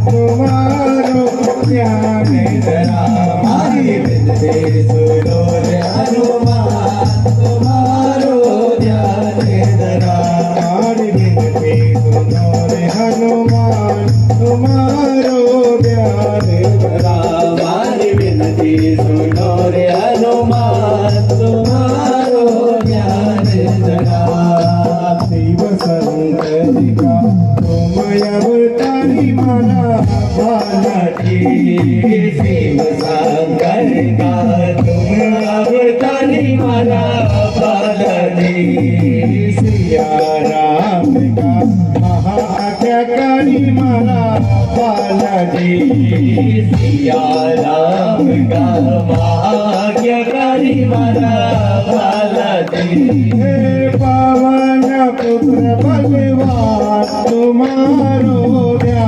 तुम्हारो ध्यान धरा। हरि विनती सुनो रे हनुमान तुम्हारो ध्यान धरा। हरि विनती सुनो रे हनुमान तुम्हारो ध्यान धरा। हरि विनती सुनो रे हनुमान तुम्हारो ध्यान धरा। शिव शंकरी का तुम अवतारी माला बालाजी। शिव शंकर का तुम अवतारी माला बालाजी। सिया राम का महाआज्ञाकारी माला बालाजी। सिया राम का महाज्ञाकारी माला बालाजी। हे पावन पुत्र बलवान तुम्हारो ध्यान